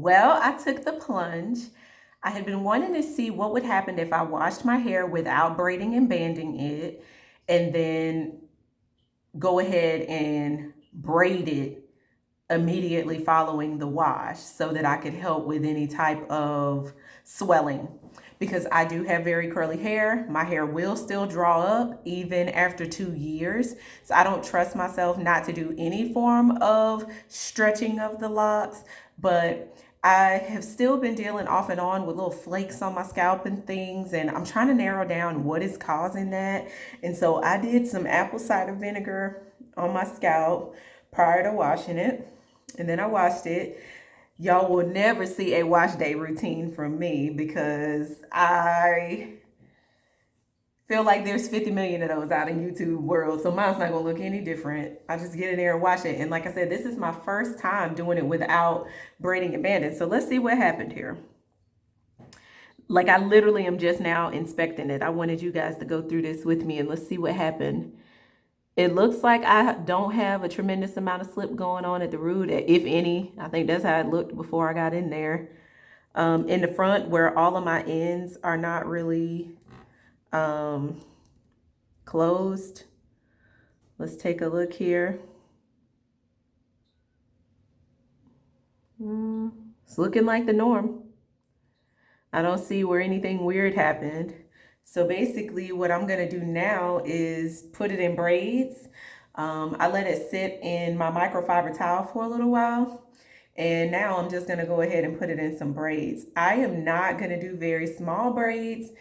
Well, I took the plunge. I had been wanting to see what would happen if I washed my hair without braiding and banding it, and then go ahead and braid it immediately following the wash so that I could help with any type of swelling. Because I do have very curly hair, my hair will still draw up even after 2 years. So I don't trust myself not to do any form of stretching of the locks, but I have still been dealing off and on with little flakes on my scalp and things, and I'm trying to narrow down what is causing that. And so I did some apple cider vinegar on my scalp prior to washing it, and then I washed it. Y'all will never see a wash day routine from me because I feel like there's 50 million of those out in YouTube world, so mine's not gonna look any different. I just get in there and wash it. And like I said, this is my first time doing it without braiding and banding. So let's see what happened here. Like I literally am just now inspecting it. I wanted you guys to go through this with me and let's see what happened. It looks like I don't have a tremendous amount of slip going on at the root, if any. I think that's how it looked before I got in there. In the front where all of my ends are not really closed. Let's take a look here. It's looking like the norm. I don't see where anything weird happened. So basically what I'm gonna do now is put it in braids. I let it sit in my microfiber towel for a little while. And now I'm just gonna go ahead and put it in some braids. I am not gonna do very small braids.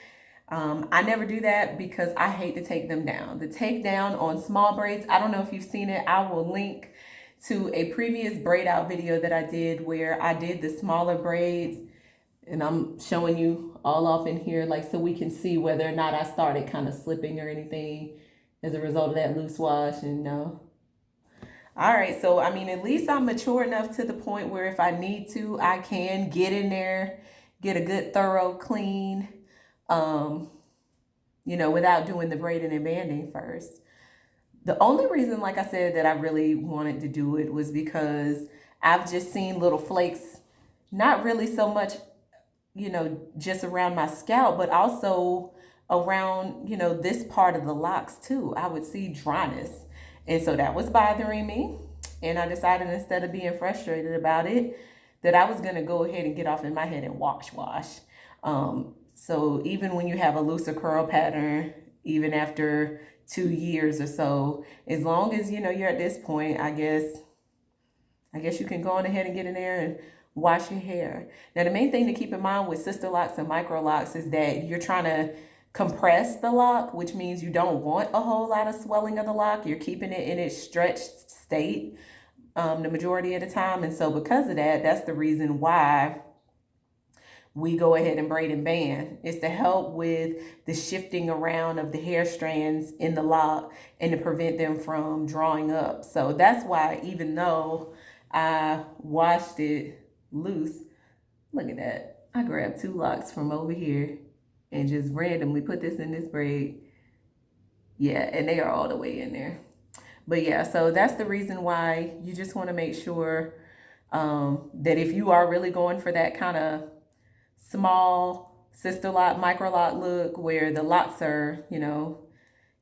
I never do that because I hate to take them down. The takedown on small braids, I don't know if you've seen it. I will link to a previous braid out video that I did where I did the smaller braids, and I'm showing you all off in here, like so we can see whether or not I started kind of slipping or anything as a result of that loose wash. And no. All right, so I mean, at least I'm mature enough to the point where if I need to, I can get in there, get a good thorough clean, without doing the braiding and banding first. The only reason, like I said, that I really wanted to do it was because I've just seen little flakes, not really so much, just around my scalp, but also around, this part of the locks too. I would see dryness. And so that was bothering me. And I decided instead of being frustrated about it, that I was going to go ahead and get off in my head and wash. So even when you have a looser curl pattern, even after 2 years or so, as long as, you're at this point, I guess you can go on ahead and get in there and wash your hair. Now, the main thing to keep in mind with Sisterlocks and micro locks is that you're trying to compress the lock, which means you don't want a whole lot of swelling of the lock. You're keeping it in its stretched state the majority of the time. And so because of that, that's the reason why we go ahead and braid and band. Is to help with the shifting around of the hair strands in the lock and to prevent them from drawing up. So that's why, even though I washed it loose, look at that. I grabbed 2 locks from over here and just randomly put this in this braid. Yeah, and they are all the way in there. But yeah, so that's the reason why you just want to make sure that if you are really going for that kind of small sister lock, micro lock look where the locks are,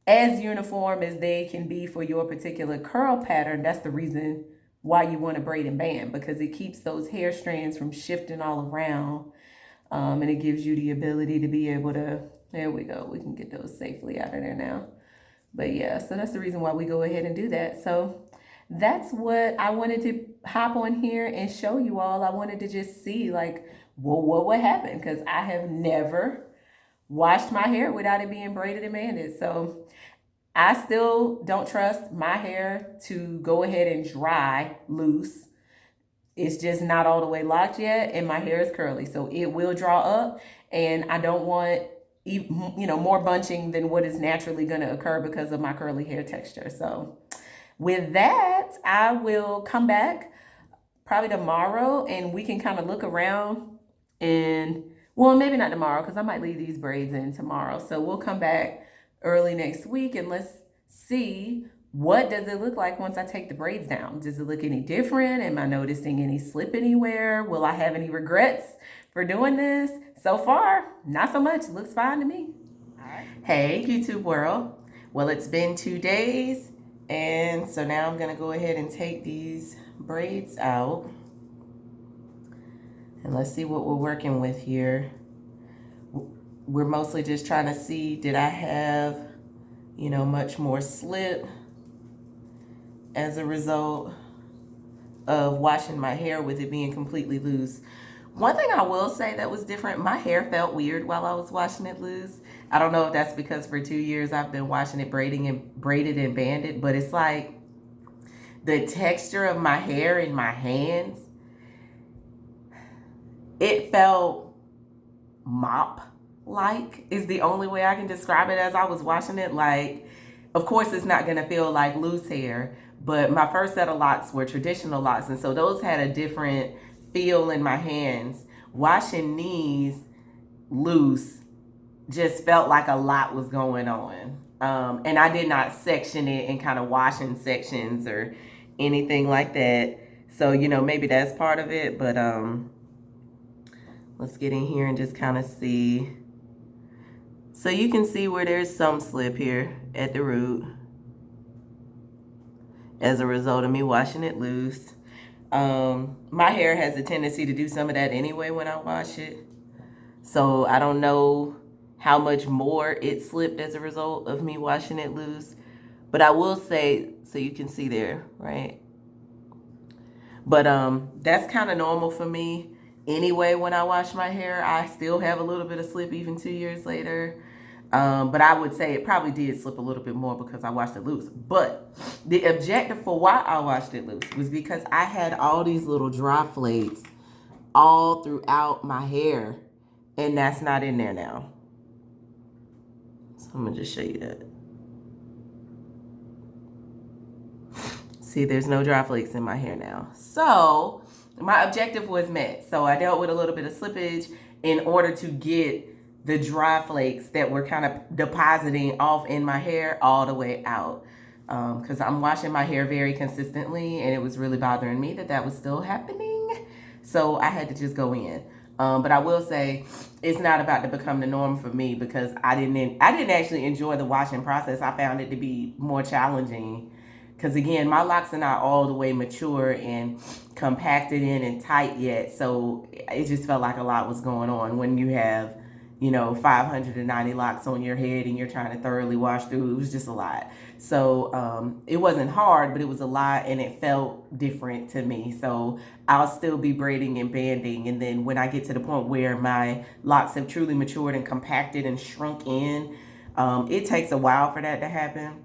as uniform as they can be for your particular curl pattern, that's the reason why you want to braid and band, because it keeps those hair strands from shifting all around. And it gives you the ability to be able to, there we go, we can get those safely out of there now. But yeah, so that's the reason why we go ahead and do that. So that's what I wanted to hop on here and show you all. I wanted to just see, like, well, what would happen? Because I have never washed my hair without it being braided and banded. So I still don't trust my hair to go ahead and dry loose. It's just not all the way locked yet, and my hair is curly, so it will draw up, and I don't want more bunching than what is naturally going to occur because of my curly hair texture. So with that, I will come back probably tomorrow and we can kind of look around, and well, maybe not tomorrow because I might leave these braids in tomorrow. So we'll come back early next week and let's see what does it look like once I take the braids down? Does it look any different? Am I noticing any slip anywhere? Will I have any regrets for doing this? So far, not so much. It looks fine to me. Hey, YouTube world. Well, it's been 2 days, and so now I'm going to go ahead and take these braids out. And let's see what we're working with here. We're mostly just trying to see, did I have, much more slip as a result of washing my hair with it being completely loose. One thing I will say that was different, my hair felt weird while I was washing it loose. I don't know if that's because for 2 years I've been washing it braided and banded, but it's like the texture of my hair in my hands, it felt mop-like is the only way I can describe it as I was washing it. Like, of course it's not gonna feel like loose hair, but my first set of locks were traditional locks, and so those had a different feel in my hands. Washing these loose just felt like a lot was going on. And I did not section it and kind of wash in sections or anything like that. So, maybe that's part of it, but let's get in here and just kind of see. So you can see where there's some slip here at the root as a result of me washing it loose. My hair has a tendency to do some of that anyway when I wash it. So I don't know how much more it slipped as a result of me washing it loose. But I will say, so you can see there, right? But that's kind of normal for me anyway when I wash my hair. I still have a little bit of slip even 2 years later. But I would say it probably did slip a little bit more because I washed it loose. But the objective for why I washed it loose was because I had all these little dry flakes all throughout my hair, and that's not in there now. So I'm gonna just show you that. See, there's no dry flakes in my hair now. So my objective was met. So I dealt with a little bit of slippage in order to get the dry flakes that were kind of depositing off in my hair all the way out. Because I'm washing my hair very consistently, and it was really bothering me that was still happening. So I had to just go in. But I will say it's not about to become the norm for me, because I didn't actually enjoy the washing process. I found it to be more challenging because, again, my locks are not all the way mature and compacted in and tight yet. So it just felt like a lot was going on when you have 590 locks on your head and you're trying to thoroughly wash through. It was just a lot. So it wasn't hard, but it was a lot, and it felt different to me. So I'll still be braiding and banding. And then when I get to the point where my locks have truly matured and compacted and shrunk in, it takes a while for that to happen.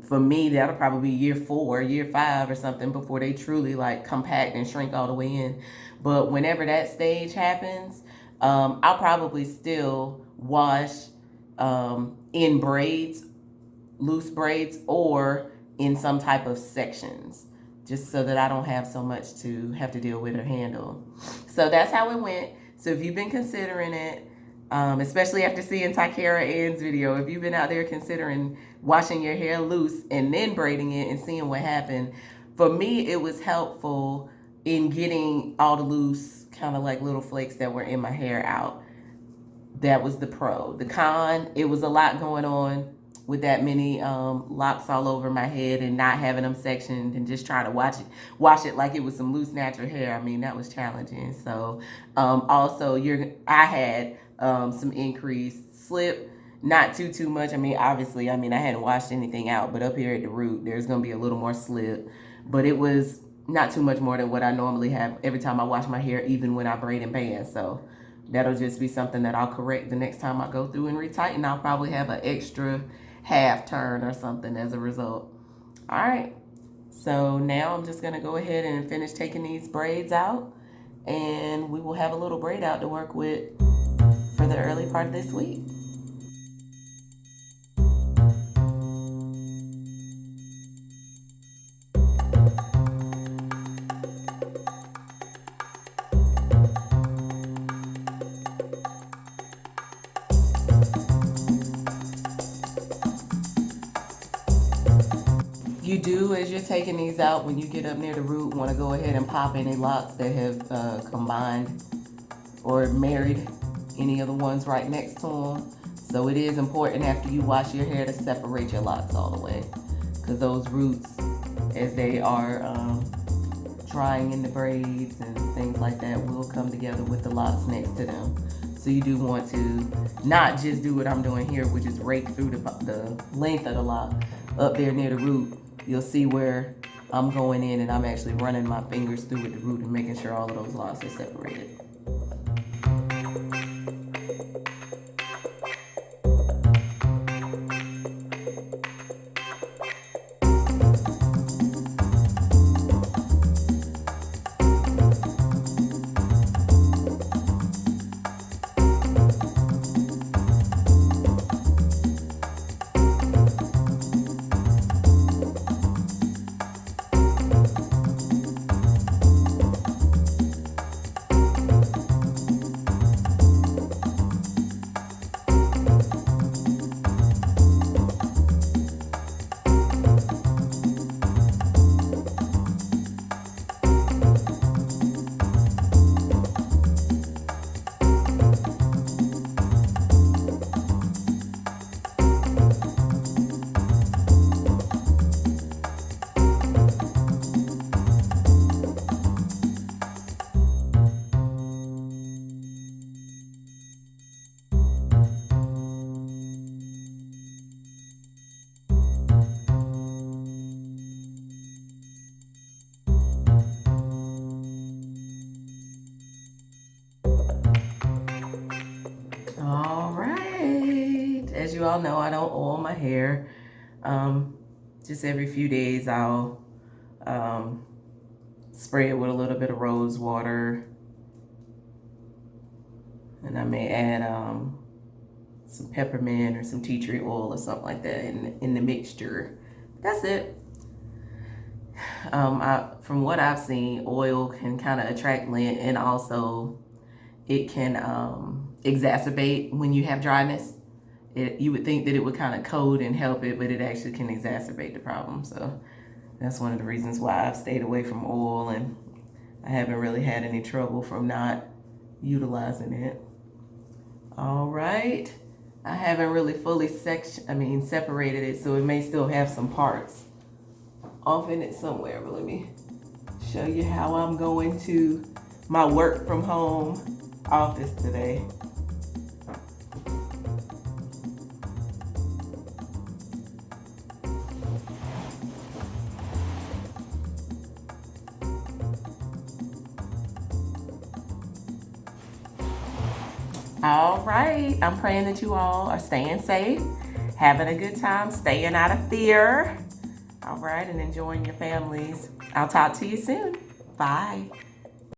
For me, that'll probably be year 4, year 5 or something before they truly like compact and shrink all the way in. But whenever that stage happens, I'll probably still wash in braids, loose braids, or in some type of sections, just so that I don't have so much to have to deal with or handle. So that's how it went. So if you've been considering it, especially after seeing Takara Ann's video, if you've been out there considering washing your hair loose and then braiding it and seeing what happened, for me, it was helpful in getting all the loose kind of like little flakes that were in my hair out. That was the pro. The con, it was a lot going on with that many locks all over my head and not having them sectioned and just trying to wash it like it was some loose natural hair. I mean, that was challenging. So also I had some increased slip, not too much. I mean, obviously, I hadn't washed anything out, but up here at the root, there's going to be a little more slip, but it was not too much more than what I normally have every time I wash my hair, even when I braid and band. So that'll just be something that I'll correct the next time I go through and retighten. I'll probably have an extra half turn or something as a result. All right. So now I'm just going to go ahead and finish taking these braids out, and we will have a little braid out to work with for the early part of this week. You do, as you're taking these out, when you get up near the root, want to go ahead and pop any locks that have combined or married any of the ones right next to them. So it is important after you wash your hair to separate your locks all the way, because those roots, as they are drying in the braids and things like that, will come together with the locks next to them. So you do want to not just do what I'm doing here, which is rake through the length of the lock up there near the root. You'll see where I'm going in and I'm actually running my fingers through with the root and making sure all of those locks are separated. All right. As you all know, I don't oil my hair. Just every few days I'll spray it with a little bit of rose water. And I may add some peppermint or some tea tree oil or something like that in the mixture. That's it. From what I've seen, oil can kind of attract lint, and also it can exacerbate when you have dryness. You would think that it would kind of coat and help it, but it actually can exacerbate the problem. So that's one of the reasons why I've stayed away from oil, and I haven't really had any trouble from not utilizing it. All right. I haven't really fully separated it, so it may still have some parts off in it somewhere. But let me show you how I'm going to my work from home office today. All right, I'm praying that you all are staying safe, having a good time, staying out of fear. All right, and enjoying your families. I'll talk to you soon. Bye.